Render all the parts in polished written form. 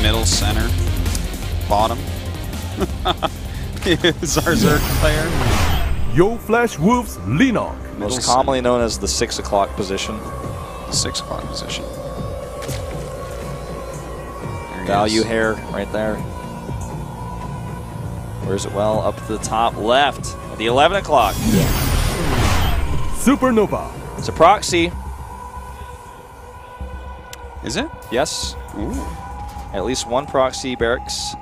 middle, center, bottom. Is our Zerg player. Yo Flash Wolves Leenock. Most commonly known as the 6 o'clock position. 6 o'clock position. Value hair right there. Where's it? Well, up to the top left. At the 11 o'clock. SuperNova. It's a proxy. Is it? Yes. Ooh. At least one proxy barracks.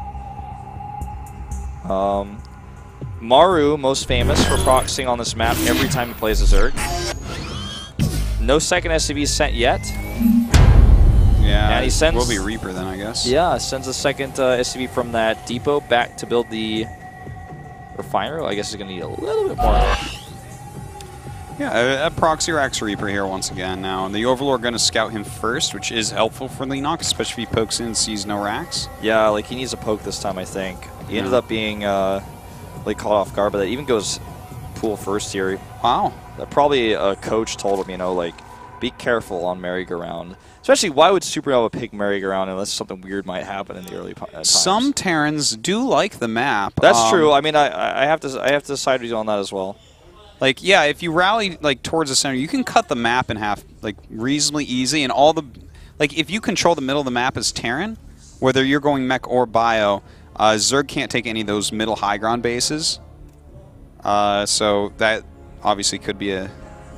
Maru, most famous for proxying on this map every time he plays a Zerg. No second SCV sent yet. Yeah, and he sends, will be Reaper then, I guess. Yeah, sends a second SCV from that depot back to build the refiner. I guess he's going to need a little bit more. Yeah, a proxy racks Reaper here once again. Now, the Overlord going to scout him first, which is helpful for Leenock, especially if he pokes in and sees no racks. Yeah, like he needs a poke this time, I think. He ended up being like caught off guard, but that even goes pool first here. Wow. Probably a coach told him, you know, like, be careful on merry-go-round. Especially, why would SuperNova pick merry-go-round unless something weird might happen in the early times? Some Terrans do like the map. That's true. I mean, I have to side with you on that as well. Like, yeah, if you rally like towards the center, you can cut the map in half, like reasonably easy. And all the, like, if you control the middle of the map as Terran, whether you're going mech or bio, Zerg can't take any of those middle high ground bases. So that obviously could be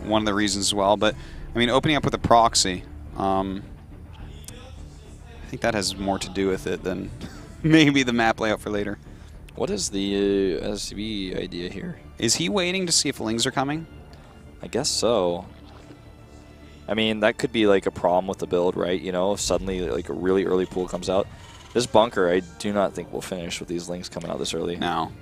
one of the reasons as well. But I mean, opening up with a proxy, I think that has more to do with it than maybe the map layout for later. What is the SCV idea here? Is he waiting to see if Lings are coming? I guess so. I mean, that could be like a problem with the build, right? You know, if suddenly like a really early pool comes out. This bunker, I do not think will finish with these Lings coming out this early. No.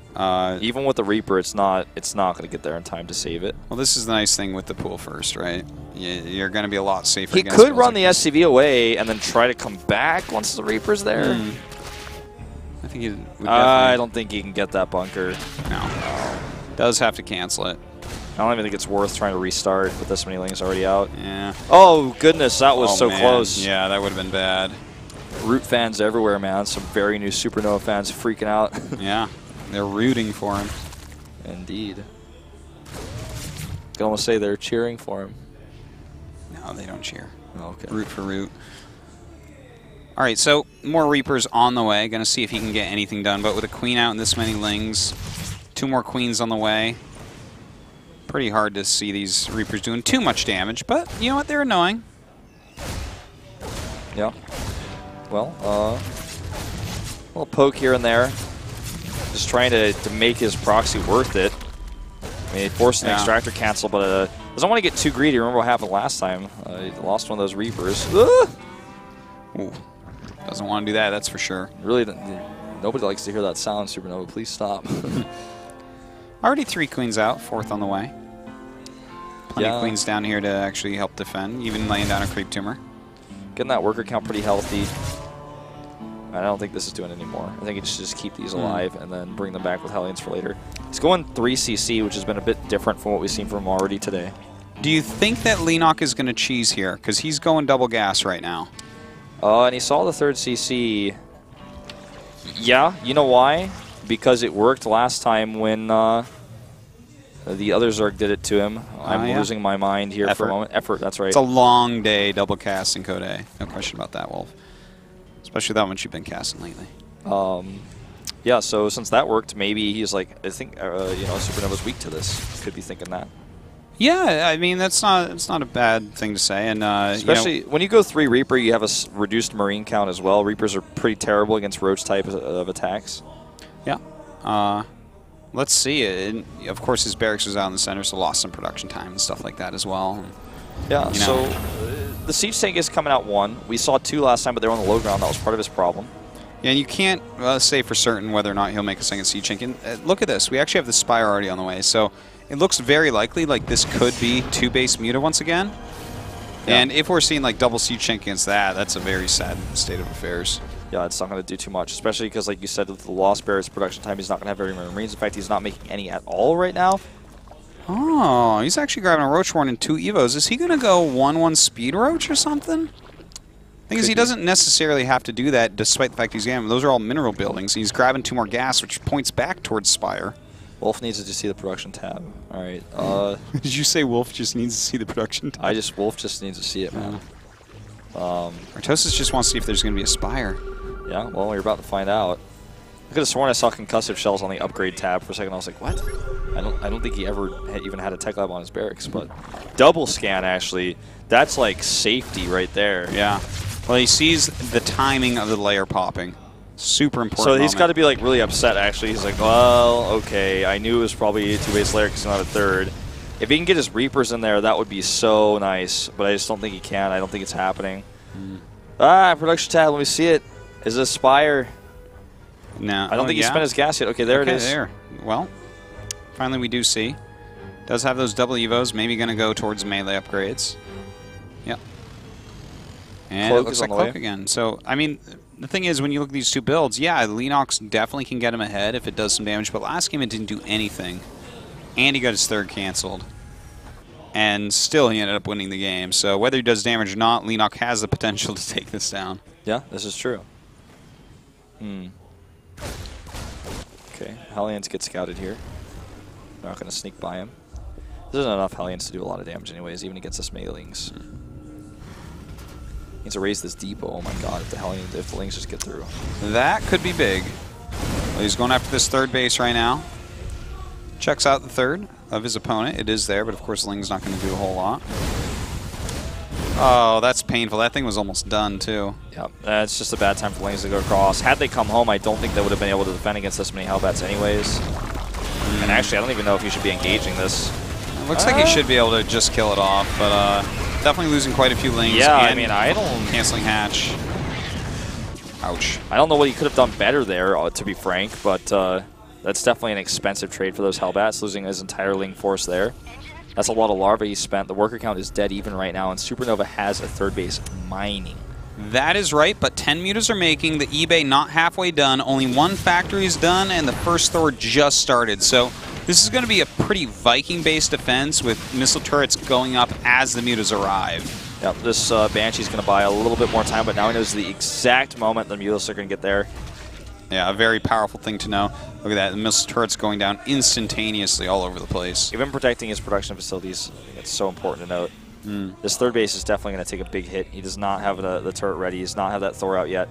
Even with the Reaper, it's not going to get there in time to save it. Well, this is the nice thing with the pool first, right? You're going to be a lot safer. He could run the SCV away and then try to come back once the Reaper's there. I think he would I don't think he can get that bunker. No. Does have to cancel it. I don't even think it's worth trying to restart with this many Lings already out. Yeah. Oh, goodness, that was so close. Yeah, that would have been bad. Root fans everywhere, man. Some very new SuperNova fans freaking out. Yeah, they're rooting for him. Indeed. I can almost say they're cheering for him. No, they don't cheer. Oh, okay. Root for root. All right, so more Reapers on the way. Going to see if he can get anything done. But with a Queen out and this many Lings, 2 more Queens on the way. Pretty hard to see these Reapers doing too much damage. But you know what? They're annoying. Yeah. Well, a little poke here and there. Just trying to make his proxy worth it. I mean, he forced an extractor cancel, but doesn't want to get too greedy. Remember what happened last time. He lost one of those Reapers. Ooh, doesn't want to do that, that's for sure. Really, nobody likes to hear that sound, SuperNova. Please stop. Already 3 Queens out, 4th on the way. Plenty of Queens down here to actually help defend, even laying down a Creep Tumor. Getting that worker count pretty healthy. I don't think this is doing it anymore. I think it's just keep these alive and then bring them back with Hellions for later. He's going 3CC, which has been a bit different from what we've seen from him already today. Do you think that Leenock is going to cheese here? Because he's going double gas right now. And he saw the 3rd CC. Yeah, you know why? Because it worked last time when the other Zerg did it to him. I'm losing my mind here for a moment. Effort, that's right. It's a long day double casting Code A. No question about that, Wolf. Especially that one you've been casting lately. Yeah, so since that worked, maybe he's like, I think, you know, SuperNova's weak to this. Could be thinking that. Yeah, I mean, it's not a bad thing to say. And especially you know, when you go 3 Reaper, you have a reduced Marine count as well. Reapers are pretty terrible against Roach type of attacks. Yeah. Let's see. And of course, his barracks was out in the center, so lost some production time and stuff like that as well. Yeah, so the Siege Tank is coming out 1. We saw 2 last time, but they were on the low ground. That was part of his problem. Yeah, and you can't say for certain whether or not he'll make a second Siege Tank. And look at this. We actually have the Spire already on the way, so it looks very likely like this could be 2 base Muta once again. Yeah. And if we're seeing like double Siege Tank against that, that's a very sad state of affairs. Yeah, it's not going to do too much, especially because, like you said, with the Lost Bear's production time, he's not going to have very many Marines. In fact, he's not making any at all right now. Oh, he's actually grabbing a Roach Warren and 2 Evos. Is he going to go 1-1 Speed Roach or something? I Thing is, he doesn't necessarily have to do that, despite the fact he's getting them. Those are all mineral buildings. He's grabbing 2 more gas, which points back towards Spire. Wolf needs to just see the production tab. All right. Did you say Wolf just needs to see the production tab? Wolf just needs to see it, man. Artosis just wants to see if there's going to be a Spire. Yeah, well, you're about to find out. I could have sworn I saw concussive shells on the upgrade tab for a second. I was like, what? I don't think he ever even had a tech lab on his barracks, but double scan, actually, that's like safety right there. Yeah. Well, he sees the timing of the layer popping. Super important. So he's got to be like really upset, actually. He's like, well, okay, I knew it was probably a 2-base layer because he's not a 3rd. If he can get his Reapers in there, that would be so nice, but I just don't think he can. I don't think it's happening. Production tab, let me see it. Is this Spire? No. I don't think he spent his gas yet. Okay, there it is. There. Well, finally we do see. Does have those double evos, maybe going to go towards melee upgrades. Yep. And Cloak it looks is like on the Cloak way. again. So, I mean, the thing is, when you look at these 2 builds, yeah, Leenock definitely can get him ahead if it does some damage, but last game it didn't do anything. And he got his 3rd canceled. And still he ended up winning the game. So whether he does damage or not, Leenock has the potential to take this down. Yeah, this is true. Okay, Hellions get scouted here. They're not going to sneak by him. There isn't enough Hellions to do a lot of damage anyways, even against the Smelings. Needs to raise this depot. Oh my god, if the Lings just get through. That could be big. Well, he's going after this 3rd base right now. Checks out the 3rd of his opponent. It is there, but of course Ling's not going to do a whole lot. Oh, that's painful. That thing was almost done, too. Yeah, it's just a bad time for Lings to go across. Had they come home, I don't think they would have been able to defend against this many Hellbats anyways. And actually, I don't even know if he should be engaging this. It looks like he should be able to just kill it off, but definitely losing quite a few Lings. Yeah, and I mean, I don't... canceling Hatch. Ouch. I don't know what he could have done better there, to be frank, but that's definitely an expensive trade for those Hellbats, losing his entire Ling force there. That's a lot of larvae he spent. The worker count is dead even right now, and SuperNova has a 3rd base mining. That is right, but 10 mutas are making. The eBay not halfway done. Only 1 factory is done, and the first Thor just started. So this is going to be a pretty Viking-based defense with missile turrets going up as the mutas arrive. Yep, this Banshee's going to buy a little bit more time, but now he knows the exact moment the mutas are going to get there. Yeah, a very powerful thing to know. Look at that, the missile turret's going down instantaneously all over the place. Even protecting his production facilities, I think it's so important to note. This 3rd base is definitely going to take a big hit. He does not have the turret ready. He does not have that Thor out yet.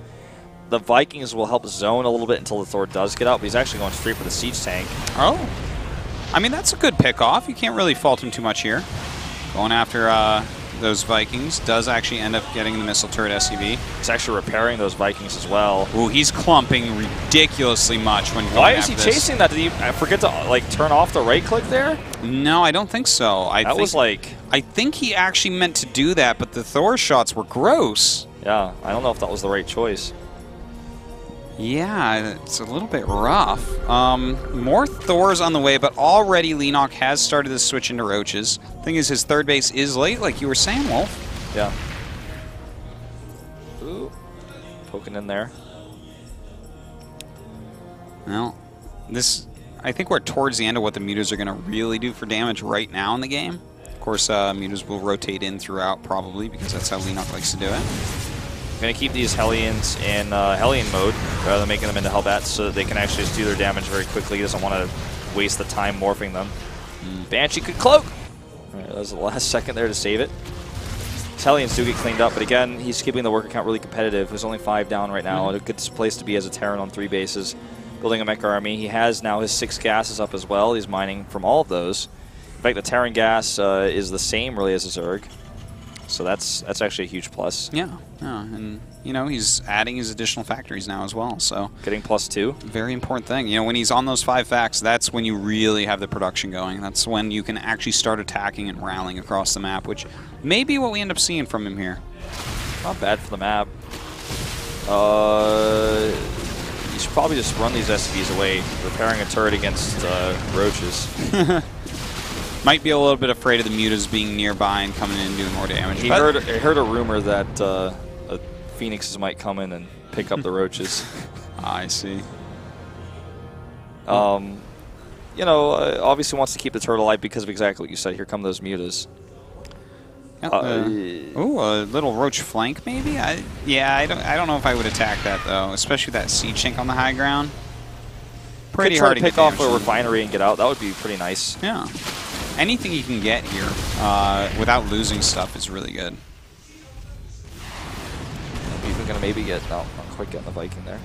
The Vikings will help zone a little bit until the Thor does get out, but he's actually going straight for the siege tank. Oh. I mean, that's a good pick-off. You can't really fault him too much here. Going after those Vikings. Does actually end up getting the missile turret SCV. He's actually repairing those Vikings as well. Ooh, he's clumping ridiculously much when going Why is he after this. chasing that? Did he forget to like turn off the right click there? No, I don't think so. I think he actually meant to do that, but the Thor shots were gross. Yeah, I don't know if that was the right choice. Yeah, it's a little bit rough. More Thors on the way, but already Leenock has started to switch into Roaches. Thing is, his 3rd base is late, like you were saying, Wolf. Yeah. Ooh. Poking in there. Well, I think we're towards the end of what the mutas are going to really do for damage right now in the game. Of course, mutas will rotate in throughout, probably, because that's how Leenock likes to do it. Going to keep these Hellions in Hellion mode rather than making them into Hellbats so that they can actually just do their damage very quickly. He doesn't want to waste the time morphing them. Banshee could cloak! Alright, that was the last second there to save it. His Hellions do get cleaned up, but again, he's keeping the worker count really competitive. There's only 5 down right now. A good place to be as a Terran on 3 bases. Building a mech army. He has now his 6 gases up as well. He's mining from all of those. In fact, the Terran gas is the same really as a Zerg. So that's actually a huge plus. Yeah, and you know, he's adding his additional factories now as well. So getting +2. Very important thing. You know, when he's on those 5 facts, that's when you really have the production going. That's when you can actually start attacking and rallying across the map, which may be what we end up seeing from him here. Not bad for the map. You should probably just run these SCVs away. Repairing a turret against Roaches. Might be a little bit afraid of the mutas being nearby and coming in and doing more damage. He heard a rumor that Phoenixes might come in and pick up the Roaches. I see. You know, obviously wants to keep the turret alive because of exactly what you said. Here come those mutas. Ooh, a little roach flank maybe. Yeah, I don't know if I would attack that though, especially that siege tank on the high ground. Pretty hard to pick get off a damage. refinery and get out. That would be pretty nice. Yeah, anything you can get here without losing stuff is really good. Even gonna maybe get not quite getting the Viking there.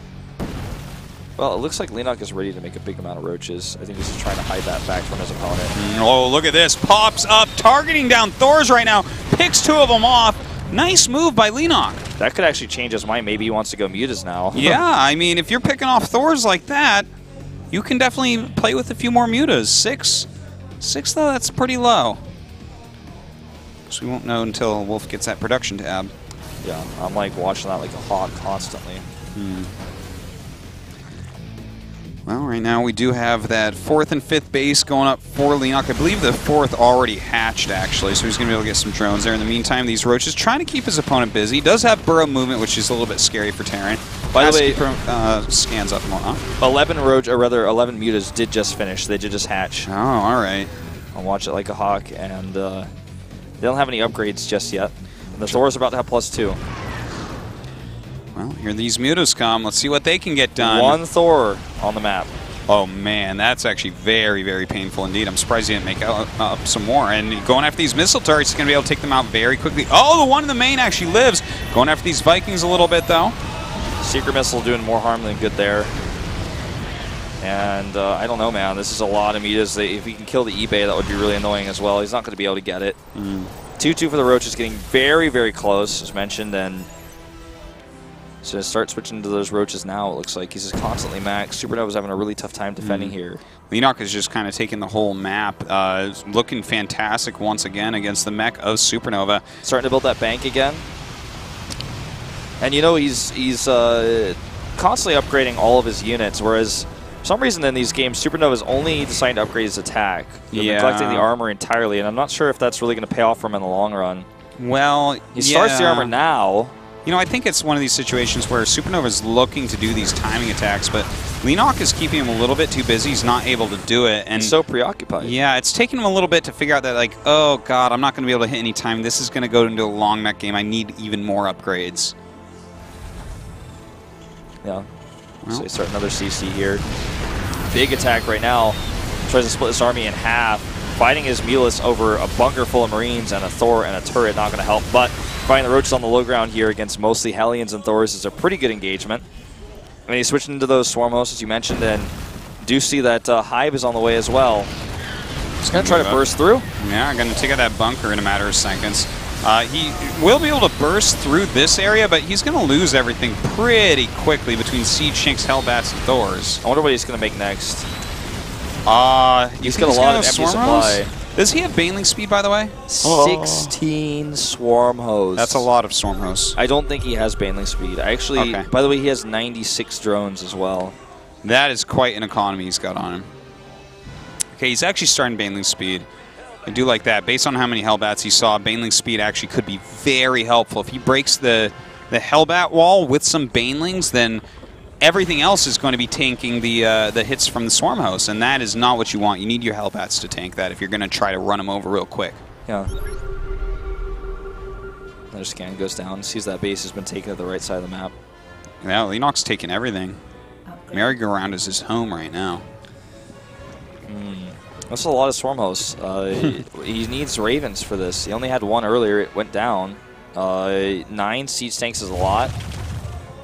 Well, it looks like Leenock is ready to make a big amount of roaches. I think he's just trying to hide that back from his opponent. Oh, look at this. Pops up, targeting down Thors right now. Picks 2 of them off. Nice move by Leenock. That could actually change his mind. Maybe he wants to go mutas now. Yeah, I mean, if you're picking off Thors like that, you can definitely play with a few more mutas. 6, though, that's pretty low. So we won't know until Wolf gets that production tab. Yeah, I'm like watching that like a hawk constantly. Well, right now we do have that 4th and 5th base going up for Leenock. I believe the 4th already hatched, actually, so he's going to be able to get some drones there. In the meantime, these roaches trying to keep his opponent busy. He does have burrow movement, which is a little bit scary for Terran. By the way, scans up and whatnot. 11 roach, or rather 11 mutas did just finish. They did just hatch. Oh, all right. I'll watch it like a hawk, and they don't have any upgrades just yet. And the Thor's about to have +2. Well, here these mutas come. Let's see what they can get done. 1 Thor on the map. Oh, man, that's actually very, very painful indeed. I'm surprised he didn't make up some more. And going after these missile turrets, he's going to be able to take them out very quickly. Oh, the one in the main actually lives. Going after these Vikings a little bit, though. Secret missile doing more harm than good there. And I don't know, man. This is a lot of mutas. If he can kill the eBay, that would be really annoying as well. He's not going to be able to get it. 2-2 for the Roach is getting very, very close, as mentioned. And so start switching to those roaches now. It looks like he's just constantly maxed. SuperNova's having a really tough time defending here. Leenock is just kind of taking the whole map. Looking fantastic once again against the mech of SuperNova. Starting to build that bank again. And you know, he's constantly upgrading all of his units, whereas for some reason in these games, SuperNova's only decided to upgrade his attack, neglecting the armor entirely, and I'm not sure if that's really going to pay off for him in the long run. Well, he starts the armor now. You know, I think it's one of these situations where SuperNova's looking to do these timing attacks, but Leenock is keeping him a little bit too busy. He's not able to do it. And he's so preoccupied. Yeah, it's taking him a little bit to figure out that, like, oh, God, I'm not going to be able to hit any time. This is going to go into a long mech game. I need even more upgrades. Yeah. Well. So they start another CC here. Big attack right now. Tries to split this army in half. Fighting his Mulus over a bunker full of Marines and a Thor and a turret, not going to help. But fighting the Roaches on the low ground here against mostly Hellions and Thors is a pretty good engagement. And he's switching into those Swarm hosts, as you mentioned, and do see that Hive is on the way as well. He's going to try to burst through. Yeah, going to take out that bunker in a matter of seconds. He will be able to burst through this area, but he's going to lose everything pretty quickly between Siege Shinks, Hellbats, and Thors. I wonder what he's going to make next. He's got a lot of empty supply. Does he have Baneling speed, by the way? 16 Swarm hosts. That's a lot of Swarm hosts. I don't think he has Baneling speed. Actually, by the way, he has 96 drones as well. That is quite an economy he's got on him. Okay, he's actually starting Baneling speed. I do like that. Based on how many Hellbats he saw, Baneling speed actually could be very helpful. If he breaks the Hellbat wall with some Banelings, then everything else is going to be tanking the hits from the Swarm host, and that is not what you want. You need your Hellbats to tank that if you're going to try to run them over real quick. Yeah. Another scan goes down, sees that base has been taken at the right side of the map. Yeah, Leenock's taking everything. Merry-Go-Round is his home right now. That's a lot of Swarm hosts. He needs Ravens for this. He only had one earlier. It went down. 9 siege tanks is a lot.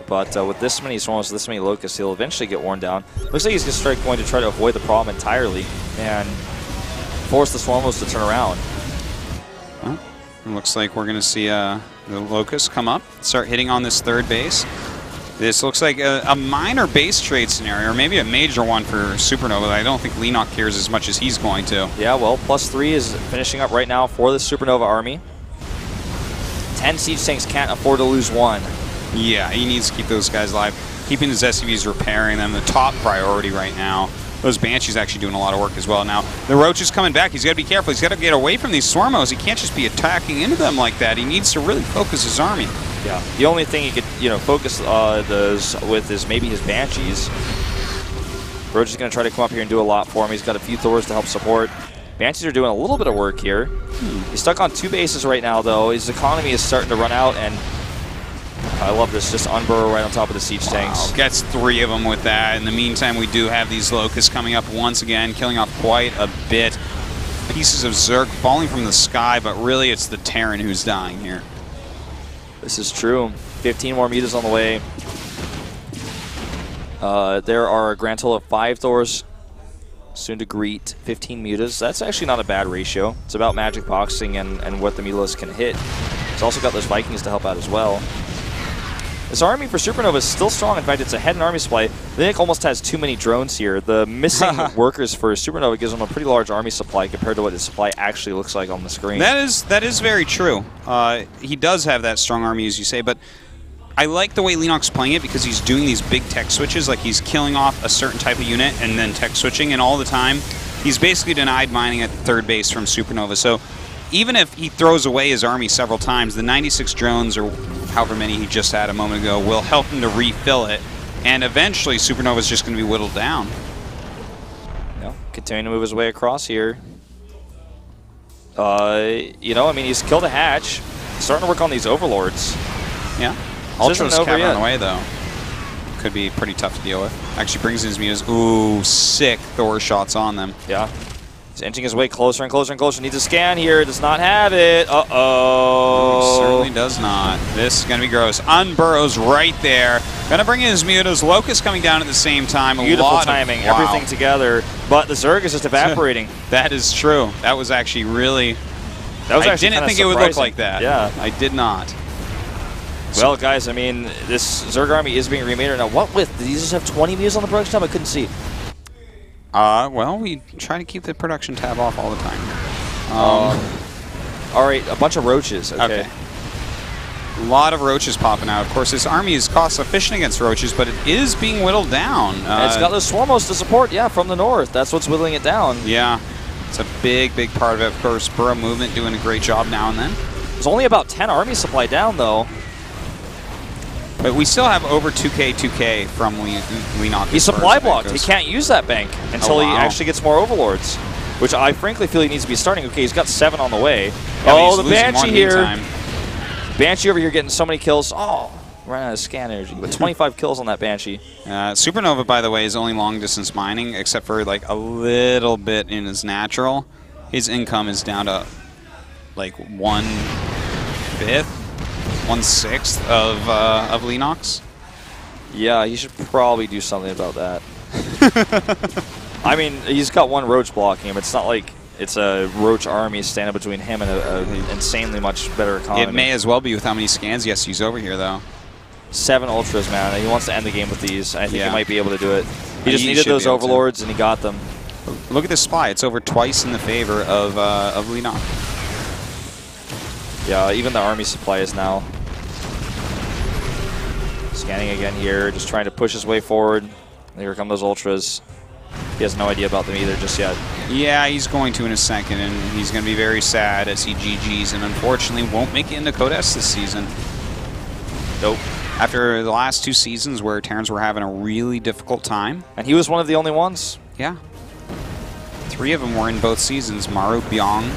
But with this many Swarm hosts, this many Locusts, he'll eventually get worn down. Looks like he's just going to try to avoid the problem entirely and force the Swarm hosts to turn around. Well, it looks like we're going to see the Locusts come up, start hitting on this third base. This looks like a minor base trade scenario, or maybe a major one for SuperNova. I don't think Leenock cares as much as he's going to. Yeah, well, +3 is finishing up right now for the SuperNova army. 10 siege tanks can't afford to lose one. Yeah, he needs to keep those guys alive. Keeping his SCVs, repairing them, the top priority right now. Those Banshees actually doing a lot of work as well. Now, the Roach is coming back. He's got to be careful. He's got to get away from these Swarmos. He can't just be attacking into them like that. He needs to really focus his army. Yeah, the only thing he could, focus those with is maybe his Banshees. Roach is going to try to come up here and do a lot for him. He's got a few Thors to help support. Banshees are doing a little bit of work here. He's stuck on 2 bases right now, though. His economy is starting to run out, and I love this. Just unburrow right on top of the siege tanks. Gets 3 of them with that. In the meantime, we do have these locusts coming up once again, killing off quite a bit. Pieces of Zerg falling from the sky, but really it's the Terran who's dying here. This is true. 15 more mutas on the way. There are a grand total of 5 Thors soon to greet, 15 mutas. That's actually not a bad ratio. It's about magic boxing and what the mutalisk can hit. It's also got those Vikings to help out as well. This army for SuperNova is still strong. In fact, it's ahead in army supply. Leenock almost has too many drones here. The missing workers for SuperNova gives them a pretty large army supply compared to what the supply actually looks like on the screen. That is very true. He does have that strong army, as you say, but I like the way Leenock's playing it because he's doing these big tech switches, like he's killing off a certain type of unit and then tech switching, and all the time he's basically denied mining at third base from SuperNova. So even if he throws away his army several times, the 96 drones, or however many he just had a moment ago, will help him to refill it, and eventually SuperNova's just going to be whittled down. Yeah, continuing to move his way across here. You know, I mean, he's killed a hatch. He's starting to work on these overlords. Yeah. Ultra's cavern on the way, though. Could be pretty tough to deal with. Actually brings in his mutas. Ooh, sick Thor shots on them. Yeah. He's inching his way closer and closer and closer. Needs a scan here. Does not have it. Uh-oh. Certainly does not. This is going to be gross. Unburrows right there. Going to bring in his mutas. Locust coming down at the same time. Beautiful timing. Everything together. But the Zerg is just evaporating. That is true. That was actually really... I didn't think it would look like that. Yeah. I did not. Well, guys, I mean, this Zerg army is being remade right now. What width? Did he just have 20 mutas on the production tab? I couldn't see. Well, we try to keep the production tab off all the time. All right, a bunch of roaches. Okay. A lot of roaches popping out. Of course, this army is cost efficient against roaches, but it is being whittled down. It's got those swarmos to support, yeah, from the north. That's what's whittling it down. Yeah, it's a big part of it. Of course, burrow movement doing a great job now and then. There's only about 10 army supply down, though. But we still have over 2K from Leenock. He's supply blocked. He can't use that bank until he actually gets more overlords, which I frankly feel he needs to be starting. Okay, he's got 7 on the way. Yeah, oh, the Banshee here. Meantime. Banshee over here getting so many kills. Oh, ran out of scan energy. But 25 kills on that Banshee. SuperNova, by the way, is only long-distance mining, except for like a little bit in his natural. His income is down to like 1/5. 1/6 of Leenock's. Yeah, he should probably do something about that. I mean, he's got 1 roach blocking him. It's not like it's a roach army standing between him and an insanely much better economy. It may as well be with how many scans he has to use over here, though. 7 ultras, man. He wants to end the game with these. I think he might be able to do it. He just needed those overlords, and he got them. Look at this supply. It's over twice in the favor of Leenock. Yeah, even the army supply is now. Scanning again here, just trying to push his way forward. Here come those ultras. He has no idea about them either just yet. Yeah, he's going to in a second, and he's going to be very sad as he GGs, and unfortunately won't make it into Code S this season. Nope. After the last 2 seasons where Terrans were having a really difficult time. And he was one of the only ones. Yeah. 3 of them were in both seasons, Maru, Byung,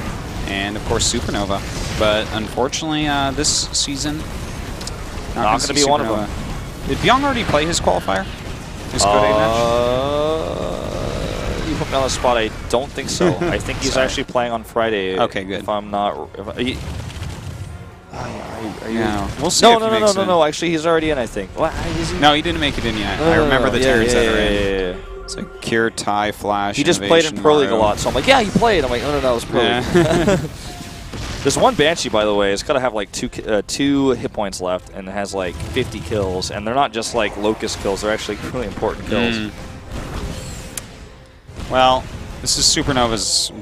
and of course SuperNova. But unfortunately, this season, not going to be one of them. Did Byung already play his qualifier? His Code A match? You put me on the spot. I don't think so. I think he's actually playing on Friday. Okay, good. If I'm not... Are you, yeah, we'll see. No. Actually, he's already in, I think. What? Is he? No, he didn't make it in yet. I remember the Terrans that are in. Yeah. It's like Cure, Tie, Flash, He just played in Pro League a lot, so I'm like, yeah, he played. I'm like, no, it was Pro League. There's one Banshee, by the way. It's got to have like 2 hit points left, and it has like 50 kills. And they're not just like Locust kills; they're actually really important kills. Well, this is SuperNova's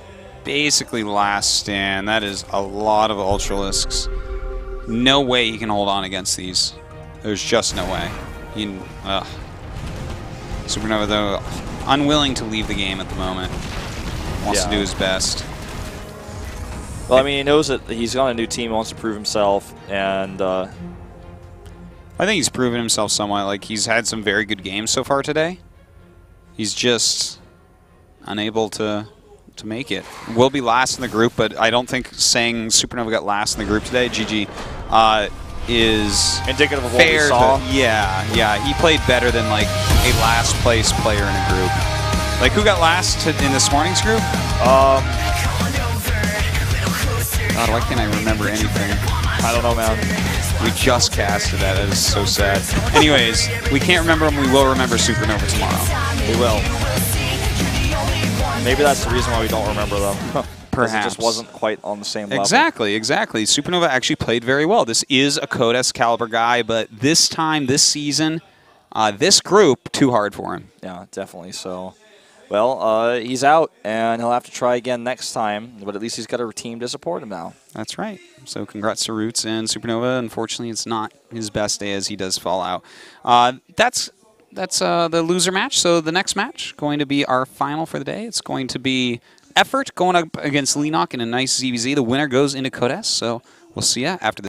basically last stand. That is a lot of Ultralisks. No way he can hold on against these. There's just no way. SuperNova, though, unwilling to leave the game at the moment. Wants to do his best. Well, I mean, he knows that he's on a new team, wants to prove himself, and... I think he's proven himself somewhat. Like, he's had some very good games so far today. He's just unable to to make it. We'll be last in the group, but I don't think saying SuperNova got last in the group today, GG, is indicative of what we fair. saw. Yeah, he played better than like a last place player in a group. Like who got last in this morning's group? God, why can't I remember anything? I don't know, man. We just casted that. That is so sad. Anyways, we can't remember them. We will remember SuperNova tomorrow. We will. Maybe that's the reason why we don't remember them. Perhaps. It just wasn't quite on the same level. Exactly. SuperNova actually played very well. This is a Code S caliber guy, but this time, this season, this group, too hard for him. Yeah, definitely. So, well, he's out, and he'll have to try again next time, but at least he's got a team to support him now. That's right. So congrats to Roots and SuperNova. Unfortunately, it's not his best day as he does fall out. That's the loser match. So the next match going to be our final for the day. It's going to be Effort going up against Leenock in a nice ZVZ. The winner goes into Code S. So we'll see ya after the